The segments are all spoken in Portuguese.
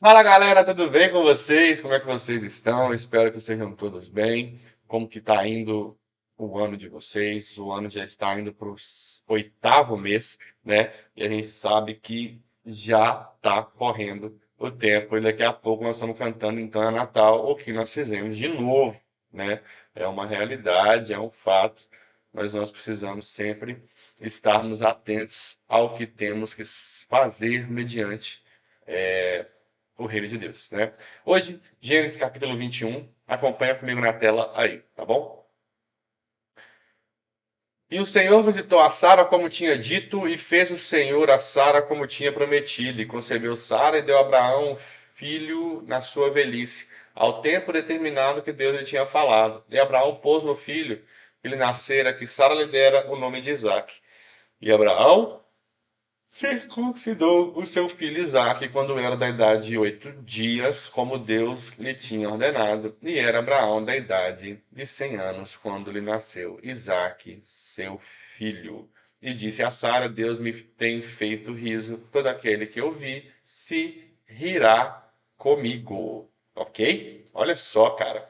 Fala galera, tudo bem com vocês? Como é que vocês estão? Espero que estejam todos bem. Como que tá indo o ano de vocês? O ano já está indo para o oitavo mês, né? E a gente sabe que já está correndo o tempo e daqui a pouco nós estamos cantando então é Natal, o que nós fizemos de novo, né? É uma realidade, é um fato, mas nós precisamos sempre estarmos atentos ao que temos que fazer mediante o reino de Deus, né? Hoje, Gênesis capítulo 21, acompanha comigo na tela aí, tá bom? E o Senhor visitou a Sara como tinha dito, e fez o Senhor a Sara como tinha prometido, e concebeu Sara e deu a Abraão um filho na sua velhice, ao tempo determinado que Deus lhe tinha falado. E Abraão pôs no filho que lhe nascera, que Sara lhe dera o nome de Isaque. E Abraão circuncidou o seu filho Isaque quando era da idade de 8 dias, como Deus lhe tinha ordenado, e era Abraão da idade de 100 anos quando lhe nasceu Isaque, seu filho. E disse a Sara: Deus me tem feito riso, todo aquele que eu vi se rirá comigo. Ok? Olha só, cara.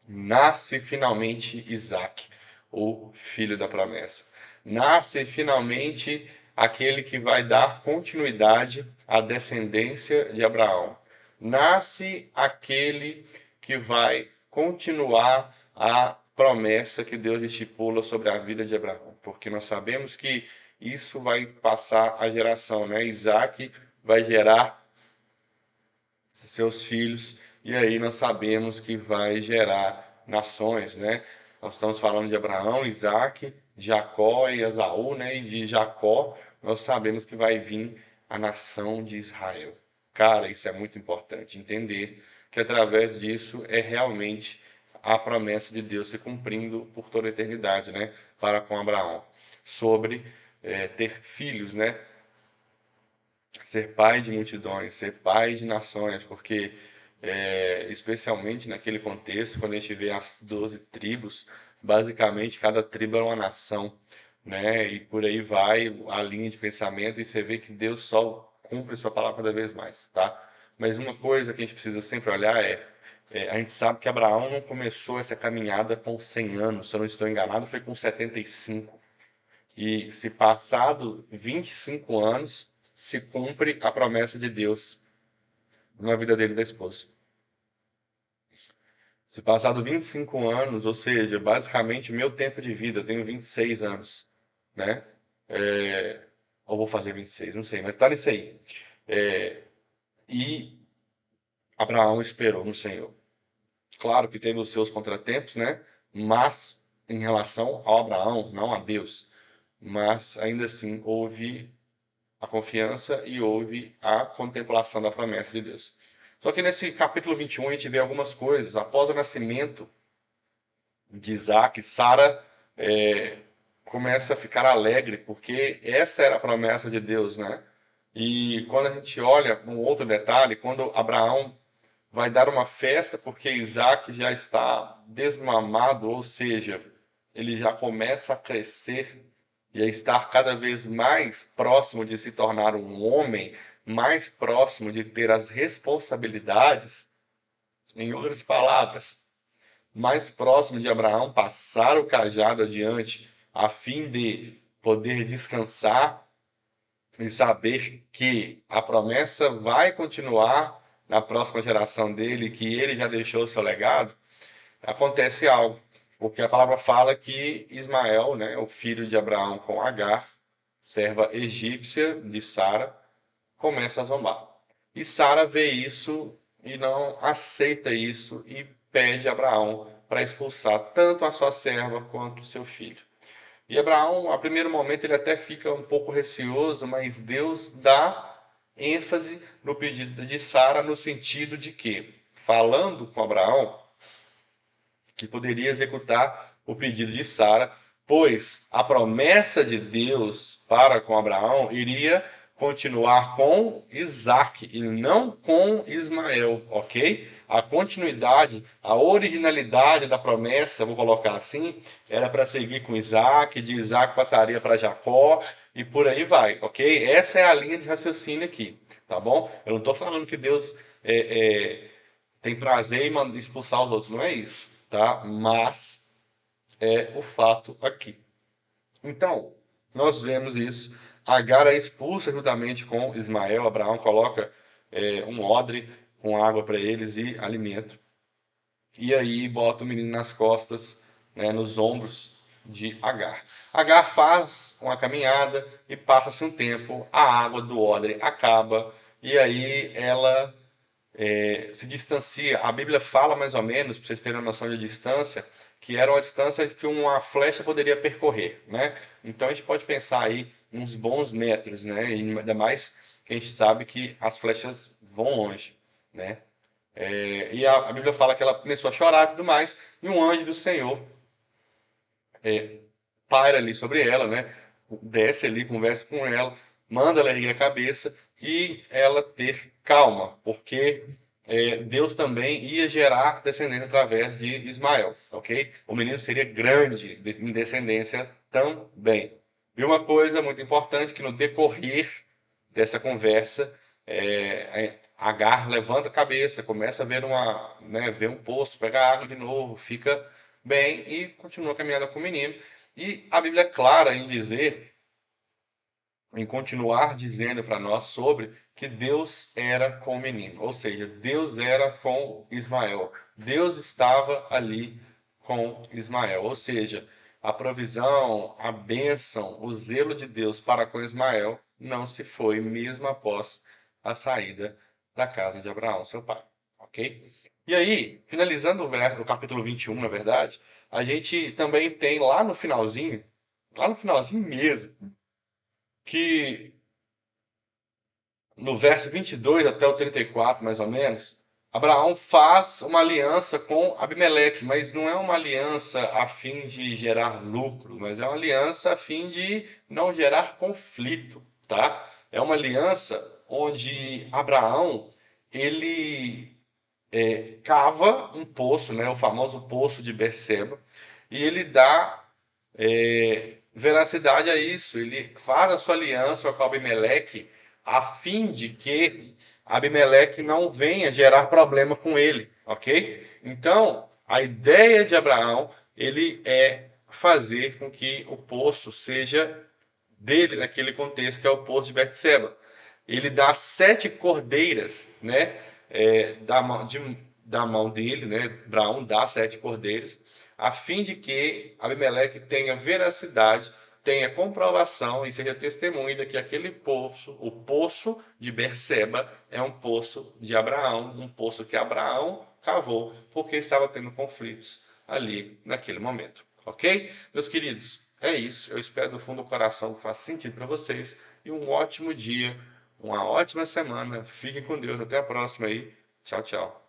Nasce finalmente Isaque, o filho da promessa. Nasce finalmente aquele que vai dar continuidade à descendência de Abraão. Nasce aquele que vai continuar a promessa que Deus estipula sobre a vida de Abraão, porque nós sabemos que isso vai passar a geração, né? Isaac vai gerar seus filhos, e aí nós sabemos que vai gerar nações, né? Nós estamos falando de Abraão, Isaac, Jacó e Esaú, né? E de Jacó nós sabemos que vai vir a nação de Israel. Cara, isso é muito importante, entender que através disso é realmente a promessa de Deus se cumprindo por toda a eternidade, né? Para com Abraão, sobre ter filhos, né? Ser pai de multidões, ser pai de nações, porque especialmente naquele contexto, quando a gente vê as 12 tribos, basicamente cada tribo é uma nação, né? E por aí vai a linha de pensamento e você vê que Deus só cumpre sua palavra cada vez mais, tá? Mas uma coisa que a gente precisa sempre olhar a gente sabe que Abraão não começou essa caminhada com 100 anos, se eu não estou enganado, foi com 75. E se passado 25 anos, se cumpre a promessa de Deus na vida dele e da esposa. Se passado 25 anos, ou seja, basicamente meu tempo de vida, eu tenho 26 anos, né? Ou vou fazer 26, não sei, mas tá nisso aí. É, e Abraão esperou no Senhor. Claro que teve os seus contratempos, né? Mas em relação ao Abraão, não a Deus, mas ainda assim houve a confiança e houve a contemplação da promessa de Deus. Só que nesse capítulo 21 a gente vê algumas coisas. Após o nascimento de Isaac, Sara começa a ficar alegre, porque essa era a promessa de Deus, né? E quando a gente olha um outro detalhe, quando Abraão vai dar uma festa porque Isaac já está desmamado, ou seja, ele já começa a crescer e a estar cada vez mais próximo de se tornar um homem, mais próximo de ter as responsabilidades, em outras palavras, mais próximo de Abraão passar o cajado adiante, a fim de poder descansar e saber que a promessa vai continuar na próxima geração dele, que ele já deixou o seu legado, acontece algo. Porque a palavra fala que Ismael, né, o filho de Abraão com Agar, serva egípcia de Sara, começa a zombar. E Sara vê isso e não aceita isso e pede a Abraão para expulsar tanto a sua serva quanto o seu filho. E Abraão, a primeiro momento, ele até fica um pouco receoso, mas Deus dá ênfase no pedido de Sara no sentido de que, falando com Abraão, que poderia executar o pedido de Sara, pois a promessa de Deus para com Abraão iria continuar com Isaac e não com Ismael, ok? A continuidade, a originalidade da promessa, vou colocar assim, era para seguir com Isaac, de Isaac passaria para Jacó e por aí vai, ok? Essa é a linha de raciocínio aqui. tá bom? Eu não estou falando que Deus tem prazer em expulsar os outros, não é isso, tá? Mas é o fato aqui. Então, nós vemos isso. Agar é expulsa juntamente com Ismael. Abraão coloca um odre com água para eles e alimento. E aí bota o menino nas costas, né, nos ombros de Agar. Agar faz uma caminhada e passa-se um tempo, a água do odre acaba e aí ela se distancia. A Bíblia fala mais ou menos, para vocês terem uma noção de distância, que era uma distância que uma flecha poderia percorrer, né? Então a gente pode pensar aí uns bons metros, né? E ainda mais que a gente sabe que as flechas vão longe, né? E a Bíblia fala que ela começou a chorar e tudo mais, e um anjo do Senhor paira ali sobre ela, né? Desce ali, conversa com ela, manda ela erguer a cabeça e ela ter calma, porque Deus também ia gerar descendência através de Ismael, ok? O menino seria grande em descendência também. E uma coisa muito importante que no decorrer dessa conversa, Agar levanta a cabeça, começa a ver ver um poço, pega água de novo, fica bem e continua a caminhada com o menino. E a Bíblia é clara em dizer, em continuar dizendo para nós sobre que Deus era com o menino, ou seja, Deus era com Ismael. Deus estava ali com Ismael, ou seja, a provisão, a bênção, o zelo de Deus para com Ismael não se foi mesmo após a saída da casa de Abraão, seu pai, ok? E aí, finalizando o capítulo 21, na verdade, a gente também tem lá no finalzinho mesmo, que no verso 22 até o 34, mais ou menos, Abraão faz uma aliança com Abimeleque, mas não é uma aliança a fim de gerar lucro, mas é uma aliança a fim de não gerar conflito, tá? É uma aliança onde Abraão ele cava um poço, né, o famoso poço de Berseba, e ele dá veracidade a isso. Ele faz a sua aliança com Abimeleque a fim de que Abimeleque não venha gerar problema com ele, ok? Então, a ideia de Abraão, ele é fazer com que o poço seja dele naquele contexto, que é o poço de Betseba. Ele dá 7 cordeiras, né, da mão dele, né, Abraão dá 7 cordeiras, a fim de que Abimeleque tenha veracidade, tenha comprovação e seja testemunha de que aquele poço, o poço de Berseba, é um poço de Abraão, um poço que Abraão cavou, porque estava tendo conflitos ali naquele momento. Ok? Meus queridos, é isso. Eu espero do fundo do coração que faça sentido para vocês e um ótimo dia, uma ótima semana. Fiquem com Deus. Até a próxima aí. Tchau, tchau.